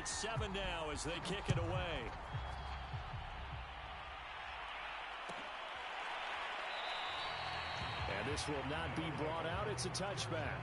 It's 7 now as they kick it away. And this will not be brought out. It's a touchback.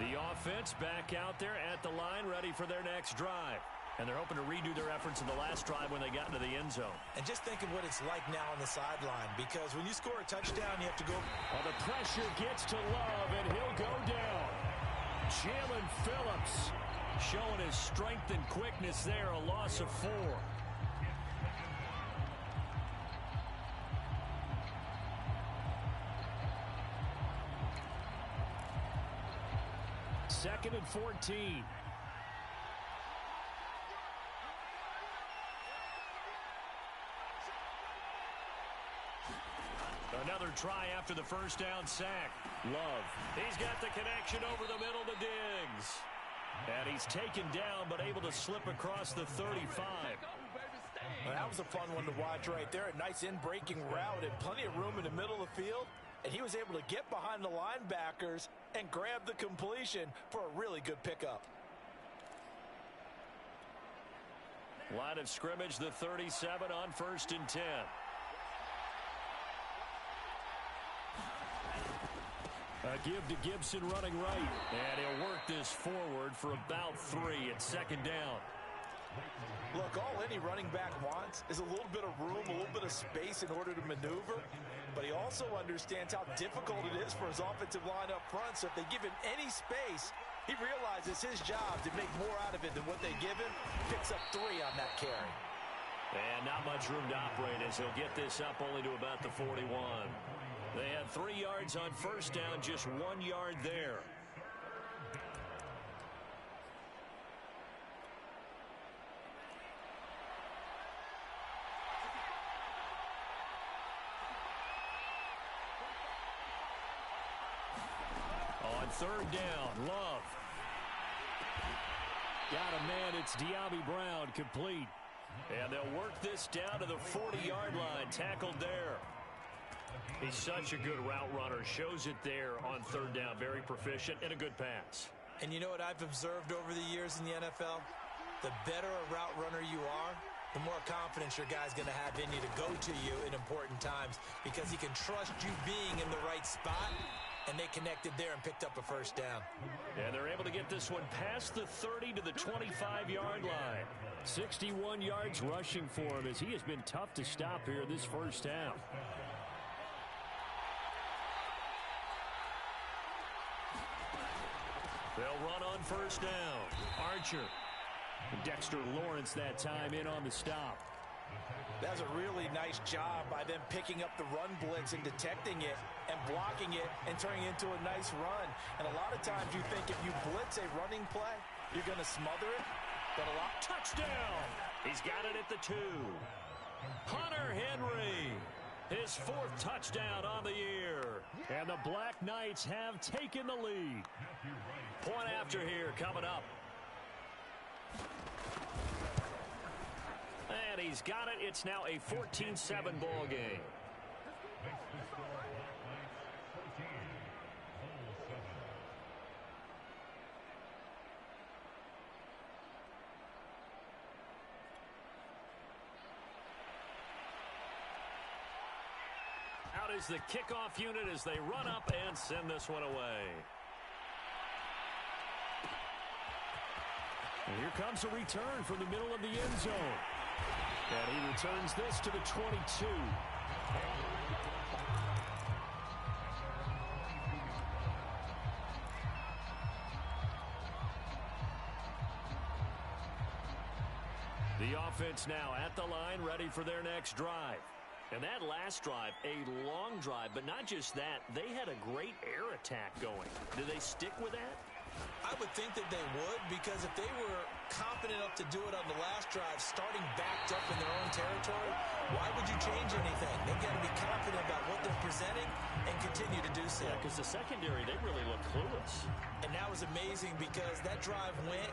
The offense back out there at the line, ready for their next drive. And they're hoping to redo their efforts in the last drive when they got into the end zone. And just think of what it's like now on the sideline, because when you score a touchdown, you have to go. Well, the pressure gets to Love, and he'll go down. Jalen Phillips showing his strength and quickness there, a loss of 4. Second and 14. Another try after the first down sack. Love. He's got the connection over the middle to Diggs. And he's taken down but able to slip across the 35. Well, that was a fun one to watch right there. A nice in-breaking route and plenty of room in the middle of the field. And he was able to get behind the linebackers and grab the completion for a really good pickup. Line of scrimmage, the 37 on 1st and 10. A give to Gibson running right. And he'll work this forward for about 3 at 2nd down. Look, all any running back wants is a little bit of room, a little bit of space in order to maneuver. But he also understands how difficult it is for his offensive line up front. So if they give him any space, he realizes his job to make more out of it than what they give him. Picks up 3 on that carry. And not much room to operate as he'll get this up only to about the 41. They had 3 yards on 1st down, just 1 yard there. On 3rd down, Love. Got a man, it's Diaby Brown, complete. And they'll work this down to the 40-yard line, tackled there. He's such a good route runner. Shows it there on 3rd down. Very proficient and a good pass. And you know what I've observed over the years in the NFL? The better a route runner you are, the more confidence your guy's going to have in you to go to you in important times, because he can trust you being in the right spot. And they connected there and picked up a 1st down. And they're able to get this one past the 30 to the 25-yard line. 61 yards rushing for him as he has been tough to stop here this 1st down. They'll run on 1st down. Archer. Dexter Lawrence that time in on the stop. That's a really nice job by them picking up the run blitz and detecting it and blocking it and turning it into a nice run. And a lot of times you think if you blitz a running play, you're going to smother it. But a lot. Touchdown! He's got it at the 2. Hunter Henry. His 4th touchdown on the year. And the Black Knights have taken the lead. Point after here coming up. And he's got it. It's now a 14-7 ball game. Out is the kickoff unit as they run up and send this one away. And here comes a return from the middle of the end zone. And he returns this to the 22. The offense now at the line, ready for their next drive. And that last drive, a long drive, but not just that. They had a great air attack going. Do they stick with that? I would think that they would, because if they were confident enough to do it on the last drive, starting backed up in their own territory, why would you change anything? They've got to be confident about what they're presenting and continue to do so. Yeah, because the secondary, they really look clueless. And that was amazing because that drive went,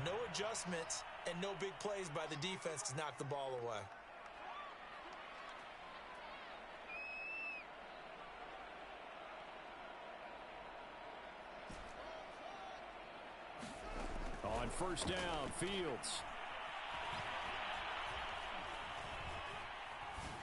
no adjustments, and no big plays by the defense to knock the ball away. On first down, Fields.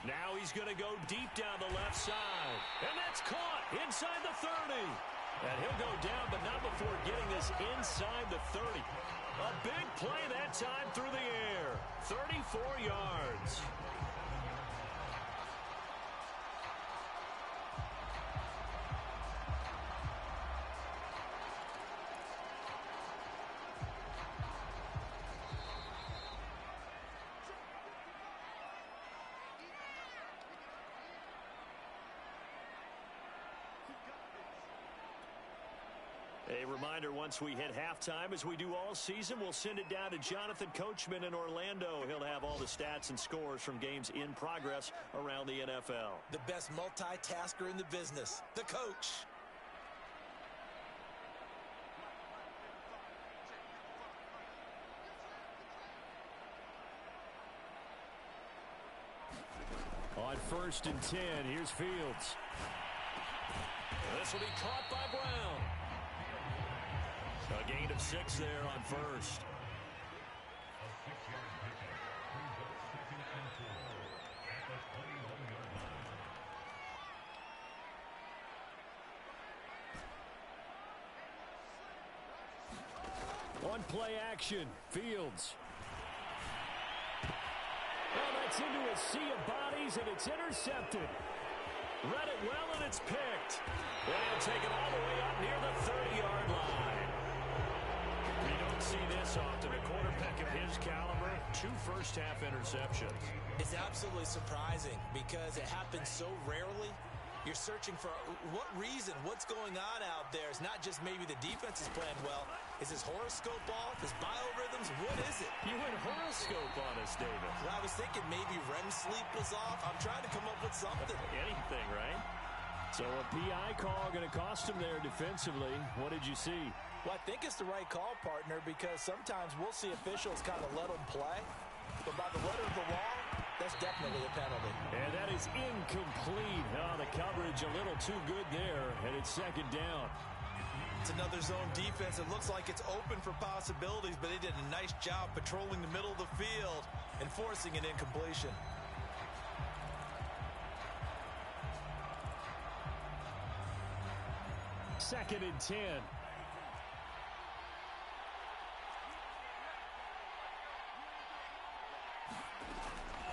Now he's going to go deep down the left side. And that's caught inside the 30. And he'll go down, but not before getting this inside the 30. A big play that time through the air. 34 yards. A reminder, once we hit halftime, as we do all season, we'll send it down to Jonathan Coachman in Orlando. He'll have all the stats and scores from games in progress around the NFL. The best multitasker in the business, the coach. On first and 10, here's Fields. This will be caught by Brown. A gain of 6 there on first. On play action, Fields. Well, that's into a sea of bodies, and it's intercepted. Read it well, and it's picked. And he'll take it all the way up near the 30-yard line. You don't see this often. A quarterback of his caliber, 2 first-half interceptions. It's absolutely surprising because it happens so rarely. You're searching for what reason, what's going on out there. It's not just maybe the defense is playing well. Is his horoscope off? His biorhythms? What is it? You went horoscope on us, David. Well, I was thinking maybe REM sleep was off. I'm trying to come up with something. Anything, right? So a PI call going to cost him there defensively. What did you see? Well, I think it's the right call, partner, because sometimes we'll see officials kind of let them play. But by the letter of the law, that's definitely a penalty. And that is incomplete. Oh, the coverage a little too good there, and it's second down. It's another zone defense. It looks like it's open for possibilities, but they did a nice job patrolling the middle of the field and forcing an incompletion. Second and 10.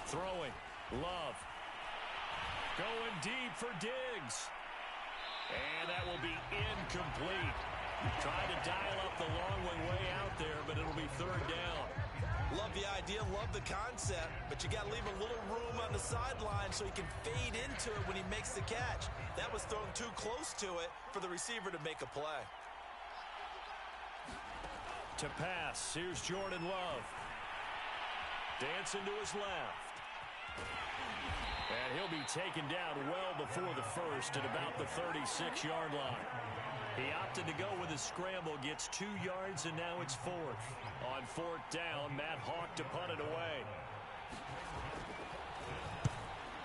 Throwing. Love. Going deep for Diggs. And that will be incomplete. Trying to dial up the long way out there, but it'll be third down. Love the idea, love the concept, but you got to leave a little room on the sideline so he can fade into it when he makes the catch. That was thrown too close to it for the receiver to make a play. To pass, here's Jordan Love. Dancing to his left. And he'll be taken down well before the first at about the 36-yard line. He opted to go with his scramble, gets 2 yards, and now it's fourth. On fourth down, Matt Hawk to punt it away.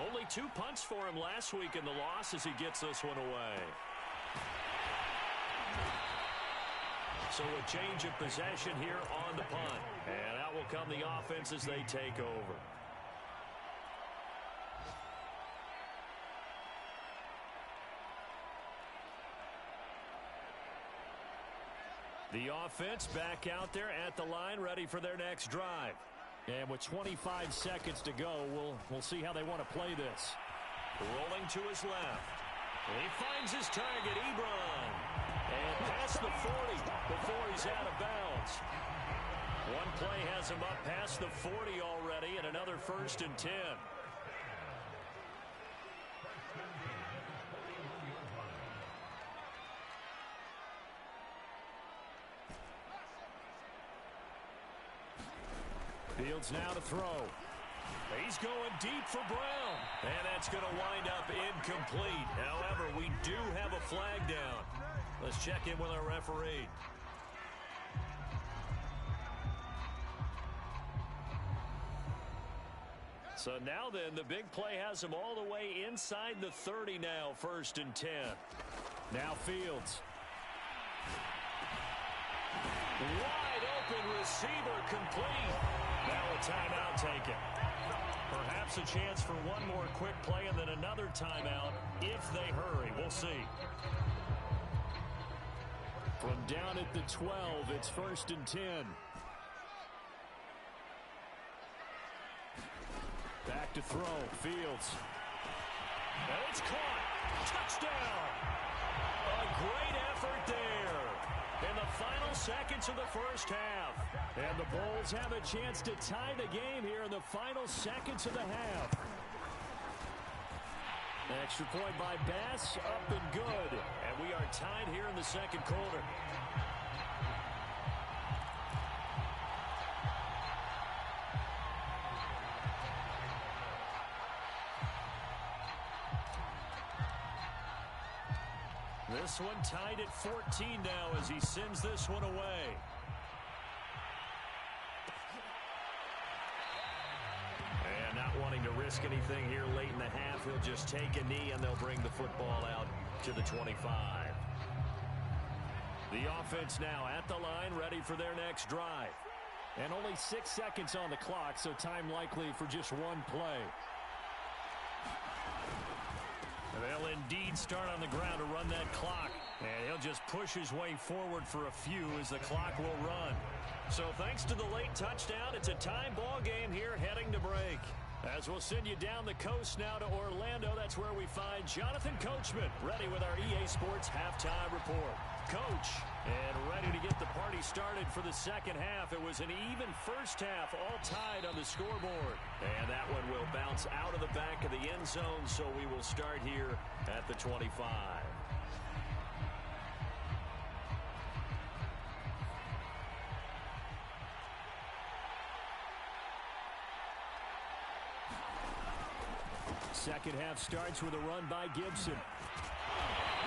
Only 2 punts for him last week in the loss as he gets this one away. So a change of possession here on the punt. And out will come the offense as they take over. The offense back out there at the line, ready for their next drive. And with 25 seconds to go, we'll see how they want to play this. Rolling to his left. He finds his target, Ebron. And past the 40 before he's out of bounds. One play has him up past the 40 already, and another first and 10. Fields now to throw. He's going deep for Brown. And that's going to wind up incomplete. However, we do have a flag down. Let's check in with our referee. So now then, the big play has him all the way inside the 30 now, first and 10. Now Fields. Wide open Receiver complete. Now a timeout taken. Perhaps a chance for one more quick play and then another timeout if they hurry. We'll see. From down at the 12, it's 1st and 10. Back to throw. Fields. And it's caught. Touchdown. A great effort there. In the final seconds of the first half. And the Bulls have a chance to tie the game here in the final seconds of the half. Extra point by Bass, up and good. And we are tied here in the second quarter. This one tied at 14 now as he sends this one away. And not wanting to risk anything here late in the half, he'll just take a knee and they'll bring the football out to the 25. The offense now at the line, ready for their next drive. And only 6 seconds on the clock, so time likely for just one play. They'll indeed start on the ground to run that clock. And he'll just push his way forward for a few as the clock will run. So thanks to the late touchdown, it's a time ball game here heading to break. As we'll send you down the coast now to Orlando, that's where we find Jonathan Coachman, ready with our EA Sports Halftime Report. Coach, and ready to get the party started for the second half. It was an even first half, all tied on the scoreboard. And that one will bounce out of the back of the end zone, so we will start here at the 25. Second half starts with a run by Gibson.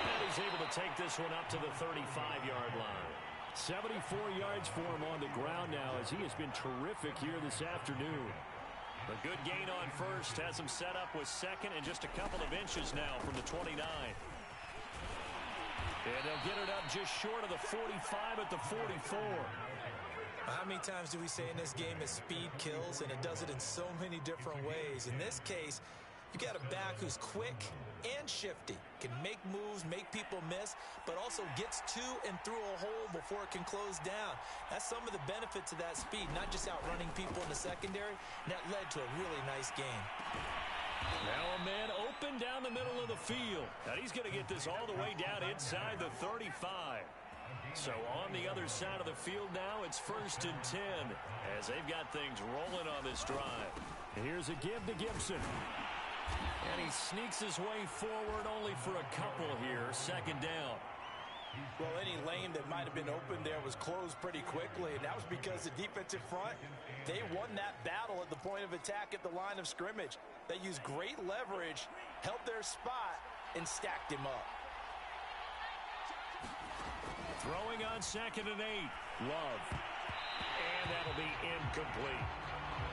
And he's able to take this one up to the 35-yard line. 74 yards for him on the ground now as he has been terrific here this afternoon. A good gain on first has him set up with second and just a couple of inches now from the 29. And they'll get it up just short of the 45 at the 44. How many times do we say in this game that speed kills, and it does it in so many different ways. In this case, you got a back who's quick and shifty, can make moves, make people miss, but also gets to and through a hole before it can close down. That's some of the benefits of that speed, not just outrunning people in the secondary. And that led to a really nice game. Now a man open down the middle of the field. And he's going to get this all the way down inside the 35. So on the other side of the field now, it's 1st and 10 as they've got things rolling on this drive. And here's a give to Gibson. And he sneaks his way forward only for a couple here, second down. Well, any lane that might have been open there was closed pretty quickly, and that was because the defensive front, they won that battle at the point of attack at the line of scrimmage. They used great leverage, held their spot, and stacked him up. Throwing on 2nd and 8. Love. And that'll be incomplete.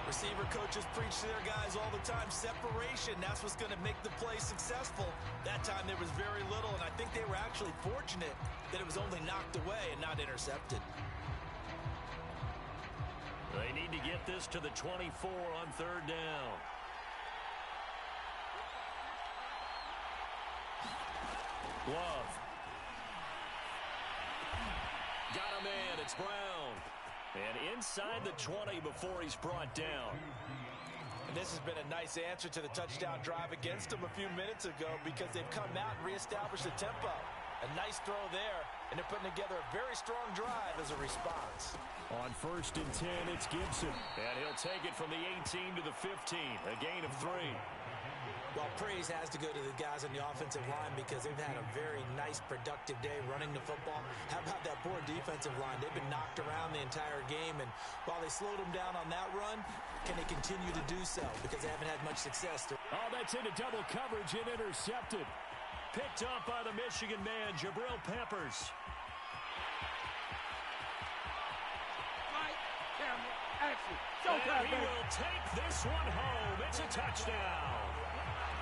Receiver coaches preach to their guys all the time. Separation, that's what's going to make the play successful. That time there was very little, and I think they were actually fortunate that it was only knocked away and not intercepted. They need to get this to the 24 on 3rd down. Love. Got a man, it's Brown. And inside the 20 before he's brought down. And this has been a nice answer to the touchdown drive against them a few minutes ago because they've come out and reestablished the tempo. A nice throw there, and they're putting together a very strong drive as a response. On 1st and 10, it's Gibson. And he'll take it from the 18 to the 15, a gain of 3. Well, praise has to go to the guys on the offensive line because they've had a very nice, productive day running the football. How about that poor defensive line? They've been knocked around the entire game, and while they slowed them down on that run, can they continue to do so? Because they haven't had much success. Oh, that's into double coverage and intercepted. Picked up by the Michigan man, Jabril Peppers. And he will take this one home. It's a touchdown.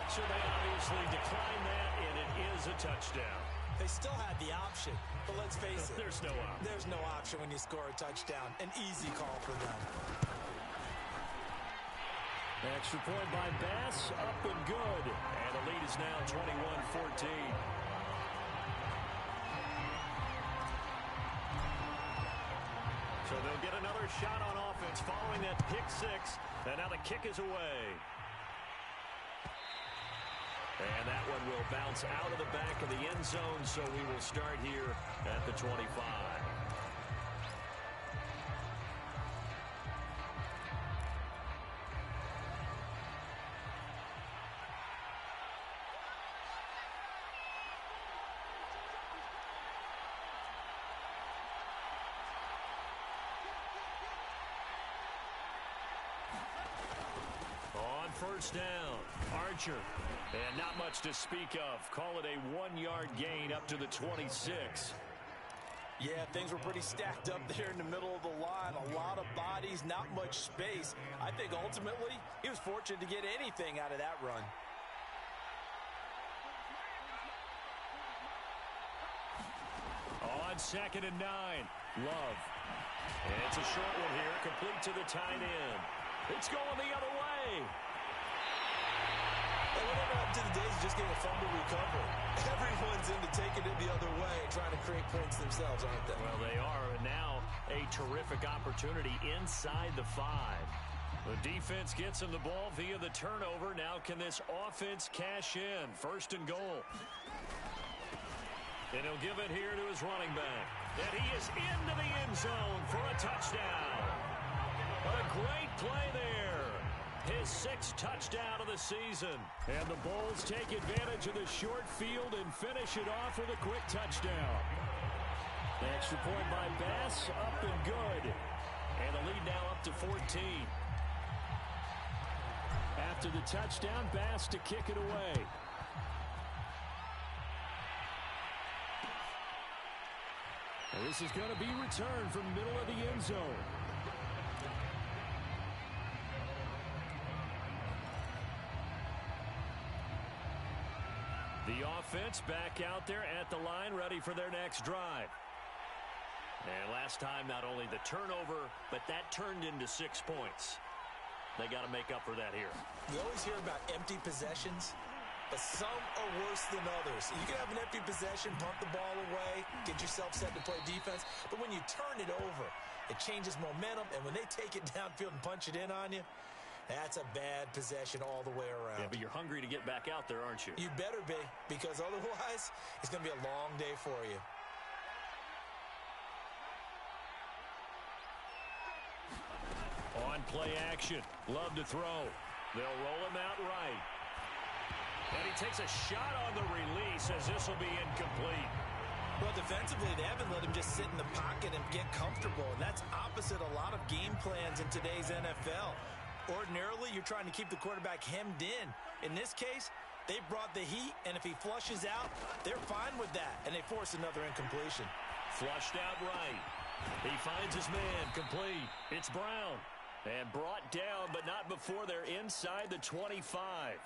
So they obviously declined that, and it is a touchdown. They still had the option, but let's face it. There's no option. There's no option when you score a touchdown. An easy call for them. Extra point by Bass, up and good. And the lead is now 21-14. So they'll get another shot on offense following that pick six. And now the kick is away. And that one will bounce out of the back of the end zone, so we will start here at the 25. First down, Archer. And not much to speak of. Call it a 1-yard gain up to the 26. Yeah, things were pretty stacked up there in the middle of the line. A lot of bodies, not much space. I think ultimately he was fortunate to get anything out of that run. On 2nd and 9, Love. And it's a short one here, complete to the tight end. It's going the other way. And whatever happened to the days of just getting a fumble recovery? Everyone's into taking it the other way and trying to create points themselves, aren't they? Well, they are, and now a terrific opportunity inside the 5. The defense gets him the ball via the turnover. Now can this offense cash in? 1st and goal. And he'll give it here to his running back. And he is into the end zone for a touchdown. A great play there. His 6th touchdown of the season. And the Bulls take advantage of the short field and finish it off with a quick touchdown. Extra point by Bass, up and good. And the lead now up to 14. After the touchdown, Bass to kick it away. And this is going to be returned from middle of the end zone. The offense back out there at the line, ready for their next drive. And last time, not only the turnover, but that turned into 6 points. They got to make up for that here. You always hear about empty possessions, but some are worse than others. You can have an empty possession, pump the ball away, get yourself set to play defense, but when you turn it over, it changes momentum, and when they take it downfield and punch it in on you, that's a bad possession all the way around. Yeah, but you're hungry to get back out there, aren't you? You better be, because otherwise, it's going to be a long day for you. On play action, Love to throw. They'll roll him out right. And he takes a shot on the release as this will be incomplete. Well, defensively, they haven't let him just sit in the pocket and get comfortable, and that's opposite a lot of game plans in today's NFL. Ordinarily, you're trying to keep the quarterback hemmed in. In this case, they brought the heat, and if he flushes out, they're fine with that, and they force another incompletion. Flushed out right. He finds his man, complete. It's Brown. And brought down, but not before they're inside the 25.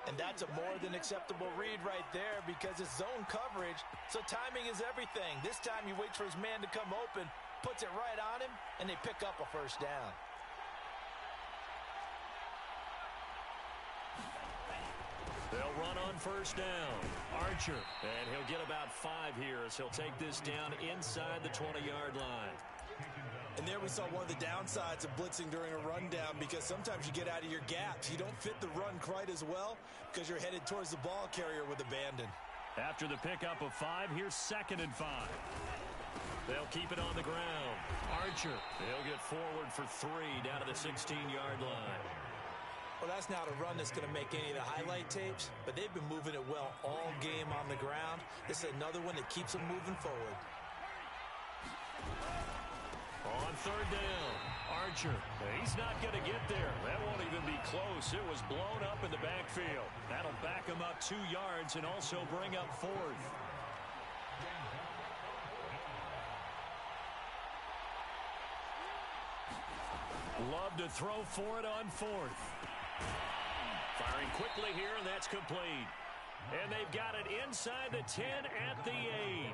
And that's a more than acceptable read right there because it's zone coverage, so timing is everything. This time he waits for his man to come open, puts it right on him, and they pick up a 1st down. They'll run on 1st down. Archer, and he'll get about 5 here as he'll take this down inside the 20-yard line. And there we saw one of the downsides of blitzing during a rundown because sometimes you get out of your gaps. You don't fit the run quite as well because you're headed towards the ball carrier with abandon. After the pickup of 5, here's 2nd and 5. They'll keep it on the ground. Archer, he'll get forward for 3 down to the 16-yard line. Well, that's not a run that's going to make any of the highlight tapes, but they've been moving it well all game on the ground. This is another one that keeps them moving forward. On 3rd down, Archer. He's not going to get there. That won't even be close. It was blown up in the backfield. That'll back him up 2 yards and also bring up 4th. Love to throw for it on 4th. Firing quickly here, and that's complete. And they've got it inside the 10 at the 8.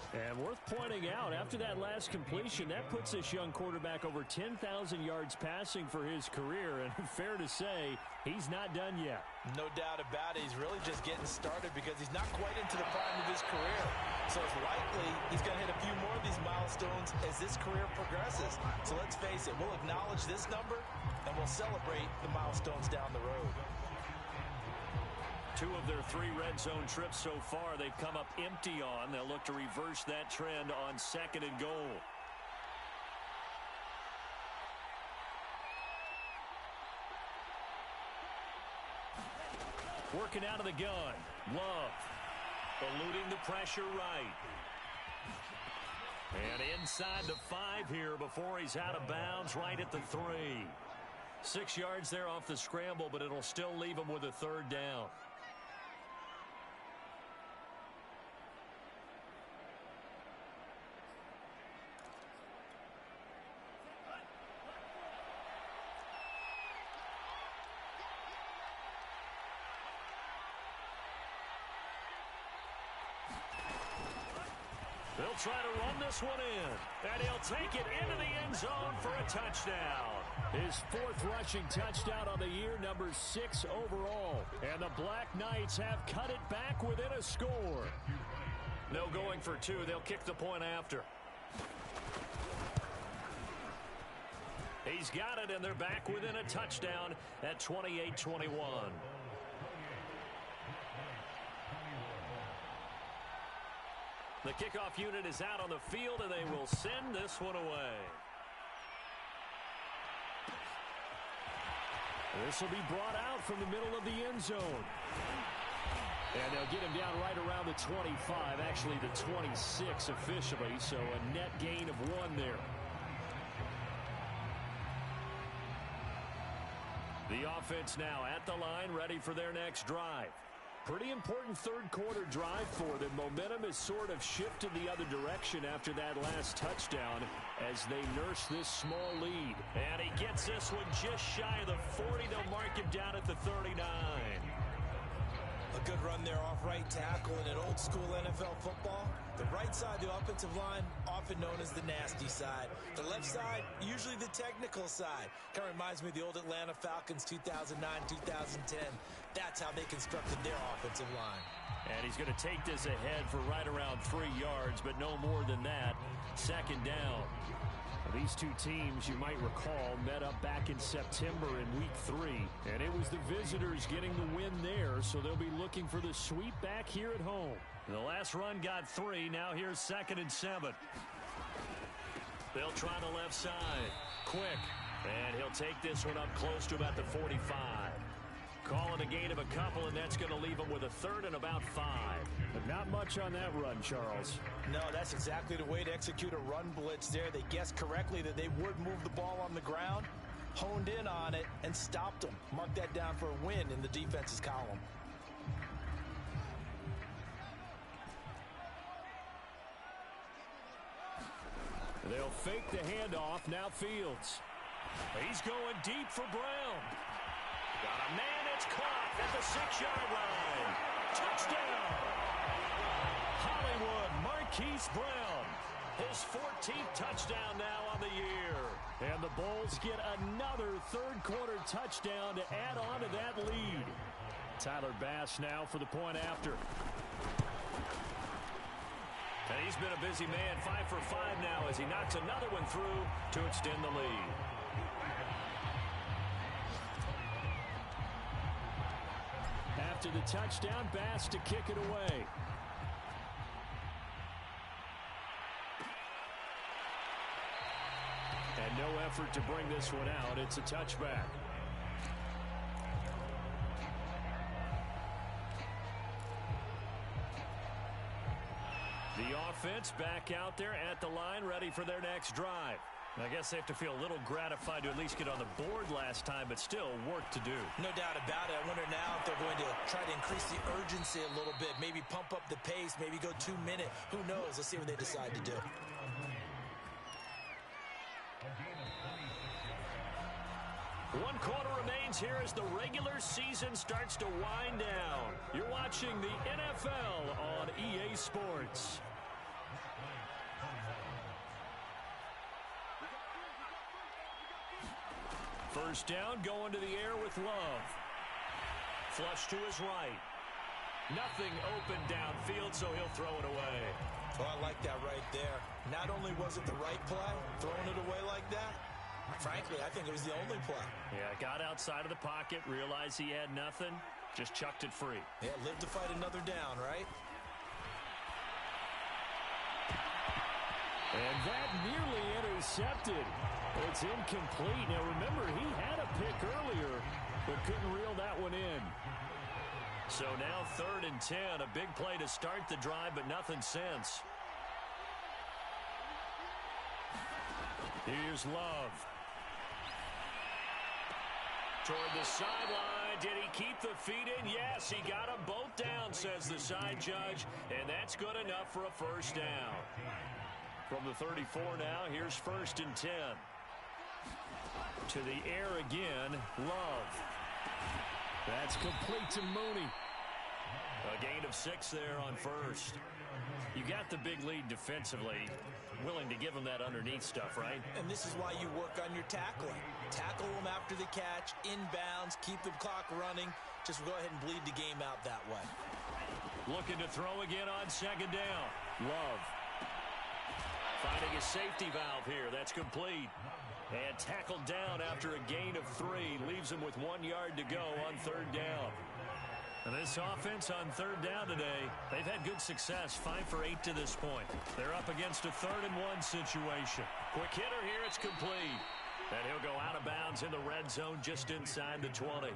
And worth pointing out, after that last completion, that puts this young quarterback over 10,000 yards passing for his career. And fair to say, he's not done yet. No doubt about it. He's really just getting started because he's not quite into the prime of his career. So it's likely he's going to hit a few more of these milestones as this career progresses. So let's face it, we'll acknowledge this number and we'll celebrate the milestones down the road. 2 of their 3 red zone trips so far they've come up empty on. They'll look to reverse that trend on 2nd and goal. Working out of the gun. Love. Eluding the pressure right. And inside the 5 here before he's out of bounds right at the 3. 6 yards there off the scramble, but it'll still leave him with a 3rd down. They'll try to run this one in, and he'll take it into the end zone for a touchdown. His 4th rushing touchdown on the year, number 6 overall. And the Black Knights have cut it back within a score. No going for 2. They'll kick the point after. He's got it, and they're back within a touchdown at 28-21. The kickoff unit is out on the field, and they will send this one away. This will be brought out from the middle of the end zone. And they'll get him down right around the 25, actually the 26 officially, so a net gain of 1 there. The offense now at the line, ready for their next drive. Pretty important 3rd quarter drive for them. Momentum has sort of shifted the other direction after that last touchdown as they nurse this small lead. And he gets this one just shy of the 40. They'll mark him down at the 39. A good run there off right tackle in an old school NFL football. The right side, the offensive line, often known as the nasty side. The left side, usually the technical side. Kind of reminds me of the old Atlanta Falcons 2009, 2010. That's how they constructed their offensive line. And he's going to take this ahead for right around 3 yards, but no more than that. 2nd down. These 2 teams, you might recall, met up back in September in Week 3. And it was the visitors getting the win there, so they'll be looking for the sweep back here at home. The last run got 3. Now here's 2nd and 7. They'll try the left side. Quick. And he'll take this one up close to about the 45. Calling a gain of a couple, and that's going to leave him with a 3rd and about 5. But not much on that run, Charles. No, that's exactly the way to execute a run blitz there. They guessed correctly that they would move the ball on the ground, honed in on it, and stopped them. Mark that down for a win in the defense's column. They'll fake the handoff. Now Fields. He's going deep for Brown. Got a man, it's caught at the 6-yard line. Touchdown! Hollywood Marquise Brown. His 14th touchdown now on the year. And the Bulls get another 3rd quarter touchdown to add on to that lead. Tyler Bass now for the point after. And he's been a busy man, 5 for 5 now as he knocks another one through to extend the lead. After the touchdown, Bass to kick it away. And no effort to bring this one out. It's a touchback. The offense back out there at the line, ready for their next drive. I guess they have to feel a little gratified to at least get on the board last time, but still work to do. No doubt about it. I wonder now if they're going to try to increase the urgency a little bit, maybe pump up the pace, maybe go 2 minute. Who knows? Let's see what they decide to do. One quarter remains points here as the regular season starts to wind down. You're watching the NFL on EA Sports. First down, going to the air with Love. Flush to his right. Nothing open downfield, so he'll throw it away. Oh, I like that right there. Not only was it the right play, throwing it away like that, frankly, I think it was the only play. Yeah, got outside of the pocket, realized he had nothing, just chucked it free. Yeah, live to fight another down, right? And that nearly intercepted. It's incomplete. Now, remember, he had a pick earlier, but couldn't reel that one in. So now 3rd and 10, a big play to start the drive, but nothing since. Here's Love. Toward the sideline. Did he keep the feet in? Yes, he got them both down, says the side judge, and that's good enough for a first down. From the 34 now, here's 1st and 10. To the air again, Love. That's complete to Mooney. A gain of 6 there on first. You got the big lead defensively. Willing to give them that underneath stuff, right? And this is why you work on your tackling. Tackle them after the catch, inbounds, keep the clock running. Just go ahead and bleed the game out that way. Looking to throw again on 2nd down. Love. Finding a safety valve here. That's complete. And tackled down after a gain of 3. Leaves him with 1 yard to go on 3rd down. And this offense on 3rd down today, they've had good success. 5 for 8 to this point. They're up against a 3rd and 1 situation. Quick hitter here. It's complete. And he'll go out of bounds in the red zone just inside the 20.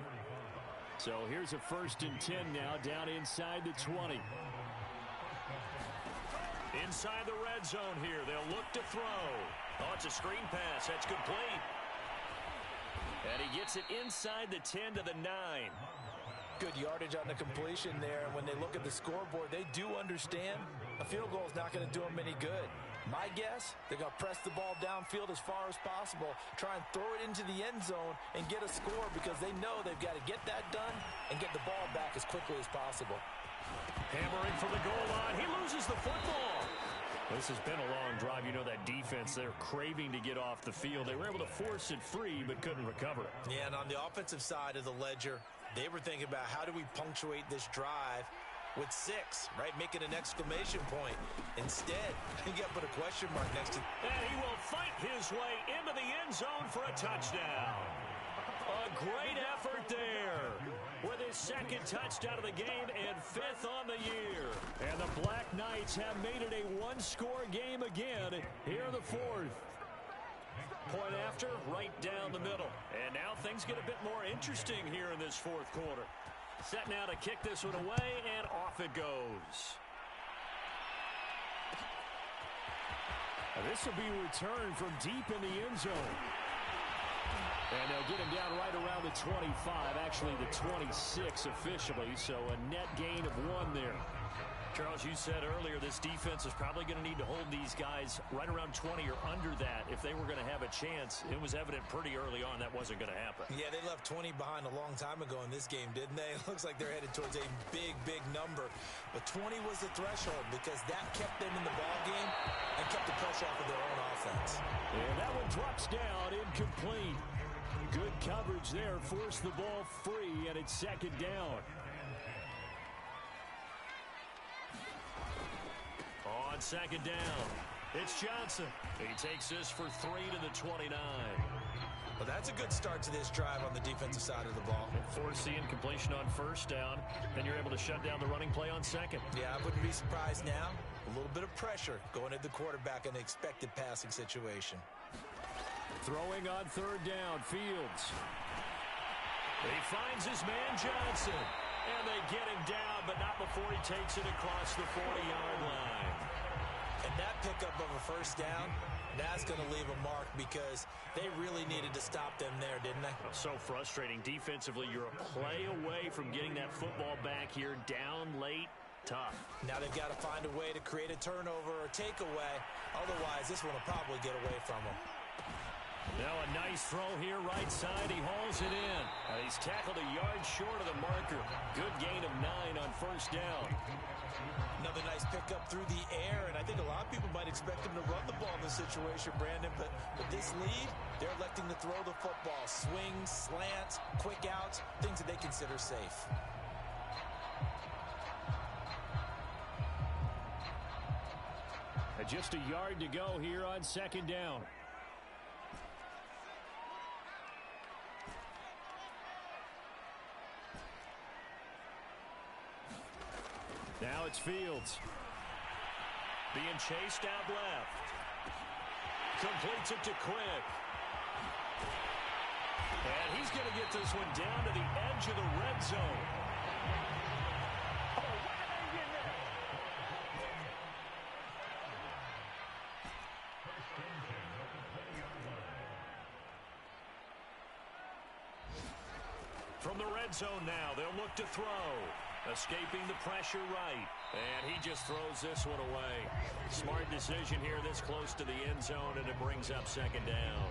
So here's a 1st and 10 now down inside the 20. Inside the red zone here. They'll look to throw. Oh, it's a screen pass. That's complete. And he gets it inside the 10 to the 9. Good yardage on the completion there. And when they look at the scoreboard, they do understand a field goal is not going to do them any good. My guess, they're going to press the ball downfield as far as possible, try and throw it into the end zone and get a score because they know they've got to get that done and get the ball back as quickly as possible. Hammering from the goal line. He loses the football. This has been a long drive. You know that defense, they're craving to get off the field. They were able to force it free but couldn't recover it. Yeah, and on the offensive side of the ledger, they were thinking about how do we punctuate this drive with 6, right? Making an exclamation point. Instead, you got to put a question mark next to it. And he will fight his way into the end zone for a touchdown. A great effort there with his 2nd touchdown of the game and 5th on the year. And the Black Knights have made it a 1-score game again here in the 4th. Point after, right down the middle. And now things get a bit more interesting here in this 4th quarter. Set now to kick this one away, and off it goes. This will be returned from deep in the end zone. And they'll get him down right around the 25, actually the 26 officially, so a net gain of 1 there. Charles, you said earlier this defense is probably going to need to hold these guys right around 20 or under that if they were going to have a chance. It was evident pretty early on that wasn't going to happen. Yeah, they left 20 behind a long time ago in this game, didn't they? It looks like they're headed towards a big, big number. But 20 was the threshold because that kept them in the ball game and kept the pressure off of their own offense. And that one drops down, incomplete. Good coverage there, forced the ball free, and it's 2nd down. On 2nd down, it's Johnson. He takes this for 3 to the 29. Well, that's a good start to this drive on the defensive side of the ball. And force the incompletion on 1st down, then you're able to shut down the running play on 2nd. Yeah, I wouldn't be surprised now. A little bit of pressure going at the quarterback in the expected passing situation. Throwing on 3rd down, Fields. He finds his man Johnson. And they get him down, but not before he takes it across the 40-yard line. And that pickup of a 1st down, that's going to leave a mark because they really needed to stop them there, didn't they? So frustrating. Defensively, you're a play away from getting that football back here down late. Tough. Now they've got to find a way to create a turnover or takeaway. Otherwise, this one will probably get away from them. Now a nice throw here, right side. He hauls it in. He's tackled a yard short of the marker. Good gain of 9 on first down. Another nice pickup through the air, and I think a lot of people might expect him to run the ball in this situation, Brandon, but with this lead, they're electing to throw the football. Swings, slants, quick outs, things that they consider safe. Just a yard to go here on second down. Now it's Fields. Being chased out left. Completes it to Quick. And he's going to get this one down to the edge of the red zone. From the red zone now, they'll look to throw. Escaping the pressure right. And he just throws this one away. Smart decision here this close to the end zone, and it brings up second down.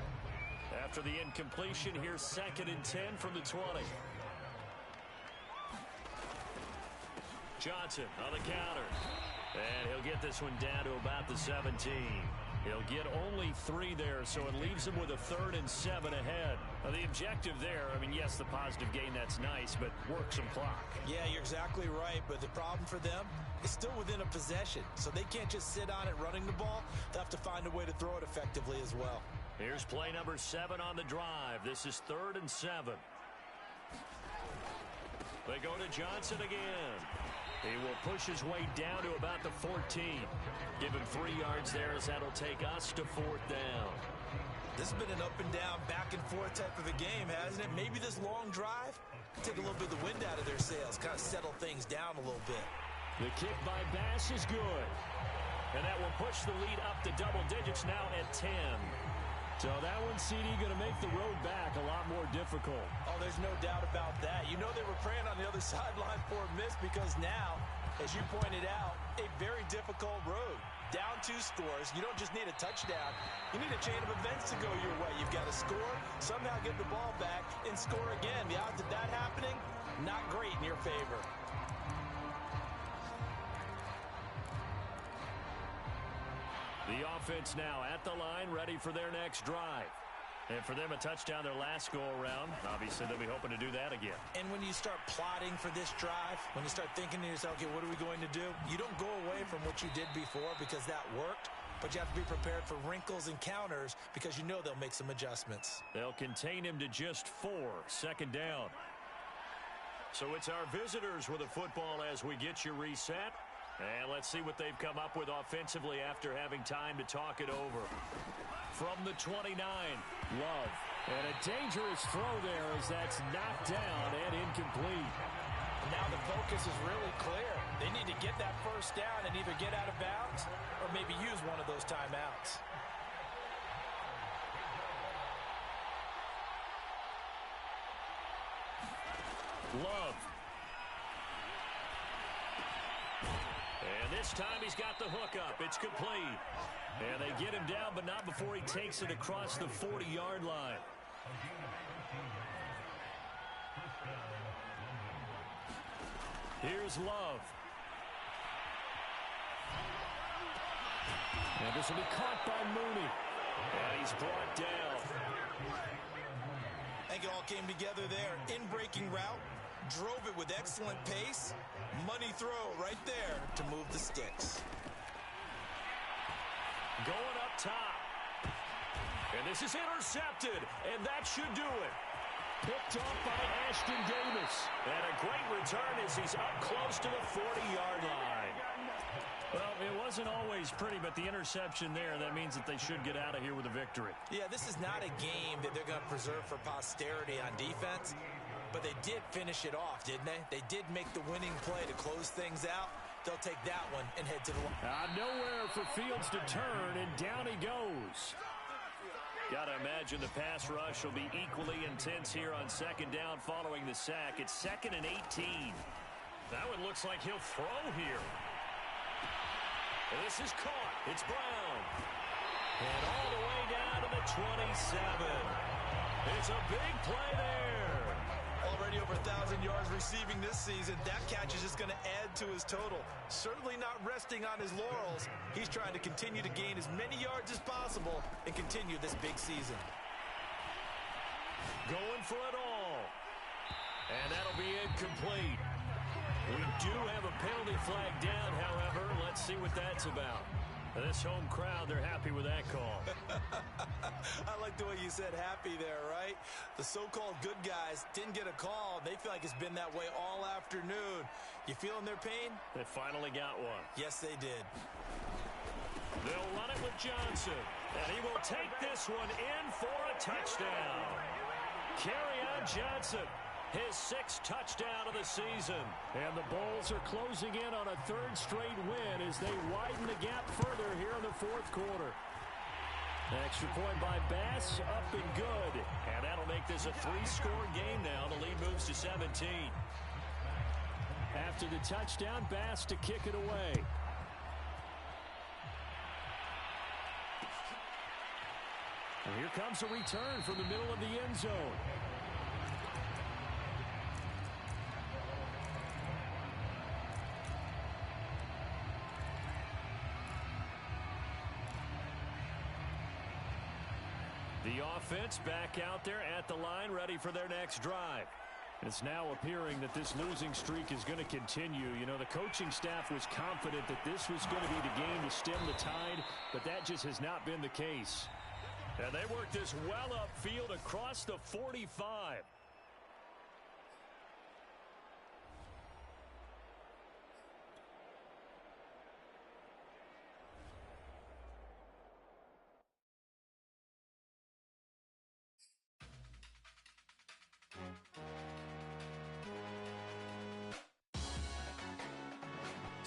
After the incompletion, here's 2nd and 10 from the 20. Johnson on the counter. And he'll get this one down to about the 17. He'll get only 3 there, so it leaves him with a 3rd and 7 ahead. Now, the objective there, I mean, yes, the positive gain, that's nice, but work some clock. Yeah, you're exactly right, but the problem for them is still within a possession, so they can't just sit on it running the ball. They'll have to find a way to throw it effectively as well. Here's play number 7 on the drive. This is 3rd and 7. They go to Johnson again. He will push his way down to about the 14. Give him 3 yards there as that'll take us to 4th down. This has been an up and down, back and forth type of a game, hasn't it? Maybe this long drive take a little bit of the wind out of their sails, kind of settle things down a little bit. The kick by Bass is good. And that will push the lead up to double digits now at 10. So that one, CD, going to make the road back a lot more difficult. Oh, there's no doubt about that. You know they were praying on the other sideline for a miss because now, as you pointed out, a very difficult road. Down 2 scores. You don't just need a touchdown. You need a chain of events to go your way. You've got to score, somehow get the ball back, and score again. The odds of that happening, not great in your favor. The offense now at the line, ready for their next drive. And for them, a touchdown their last go-around. Obviously, they'll be hoping to do that again. And when you start plotting for this drive, when you start thinking to yourself, okay, what are we going to do? You don't go away from what you did before because that worked, but you have to be prepared for wrinkles and counters because you know they'll make some adjustments. They'll contain him to just 4, 2nd down. So it's our visitors with a football as we get you reset. And let's see what they've come up with offensively after having time to talk it over. From the 29, Love. And a dangerous throw there as that's knocked down and incomplete. Now the focus is really clear. They need to get that first down and either get out of bounds or maybe use one of those timeouts. Love. And this time he's got the hook up. It's complete. And they get him down, but not before he takes it across the 40-yard line. Here's Love. And this will be caught by Mooney. And he's brought down. I think it all came together there. In-breaking route. Drove it with excellent pace. Money throw right there to move the sticks. Going up top. And this is intercepted. And that should do it. Picked off by Ashton Davis. And a great return as he's up close to the 40-yard line. Well, it wasn't always pretty, but the interception there, that means that they should get out of here with a victory. Yeah, this is not a game that they're going to preserve for posterity on defense. But they did finish it off, didn't they? They did make the winning play to close things out. They'll take that one and head to the line. Nowhere for Fields to turn, and down he goes. Got to imagine the pass rush will be equally intense here on 2nd down following the sack. It's 2nd and 18. That one looks like he'll throw here. This is caught. It's Brown. And all the way down to the 27. It's a big play there. Already over 1,000 yards receiving this season. That catch is just going to add to his total. Certainly not resting on his laurels. He's trying to continue to gain as many yards as possible and continue this big season. Going for it all. And that'll be incomplete. We do have a penalty flag down, however. Let's see what that's about. This home crowd, they're happy with that call. I like the way you said happy there, right? The so-called good guys didn't get a call. They feel like it's been that way all afternoon. You feeling their pain? They finally got one. Yes, they did. They'll run it with Johnson. And he will take this one in for a touchdown. Kerryon Johnson, his 6th touchdown of the season. And the Bulls are closing in on a 3rd straight win as they widen the gap further here in the 4th quarter. Extra point by Bass, up and good. And that'll make this a 3-score game now. The lead moves to 17. After the touchdown, Bass to kick it away. And here comes a return from the middle of the end zone. The offense back out there at the line, ready for their next drive. It's now appearing that this losing streak is going to continue. You know, the coaching staff was confident that this was going to be the game to stem the tide, but that just has not been the case. And they worked this well upfield across the 45.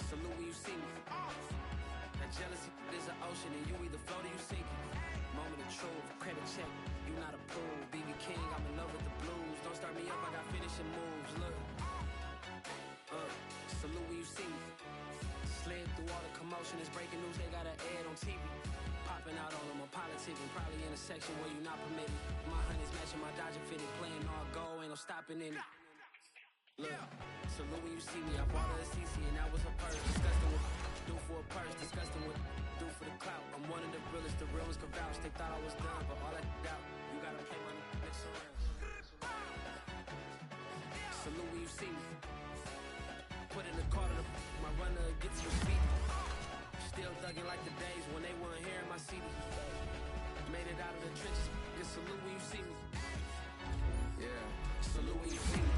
Salute when you see me. That jealousy is an ocean, and you either float or you sink it. Moment of truth, credit check, you not approved. BB King, I'm in love with the blues. Don't start me up, I got finishing moves. Look, salute when you see me. Slid through all the commotion, it's breaking news, they got an ad on TV. Popping out on them, I'm politicking, probably in a section where you not permitted. My honey's matching my Dodger fitted, playing all goal, ain't no stopping in it. Look, salute when you see me. I bought her a CC and that was her purse. Disgusting with do for a purse. Disgusting with do for the clout. I'm one of the realest. The real ones can vouch. They thought I was done, but all I doubt. You gotta play my next around. Salute when you see me. Put in the car to my runner gets to your feet. Still thugging like the days when they weren't here in my city. Made it out of the trenches. Just salute when you see me. Yeah, salute when you see me.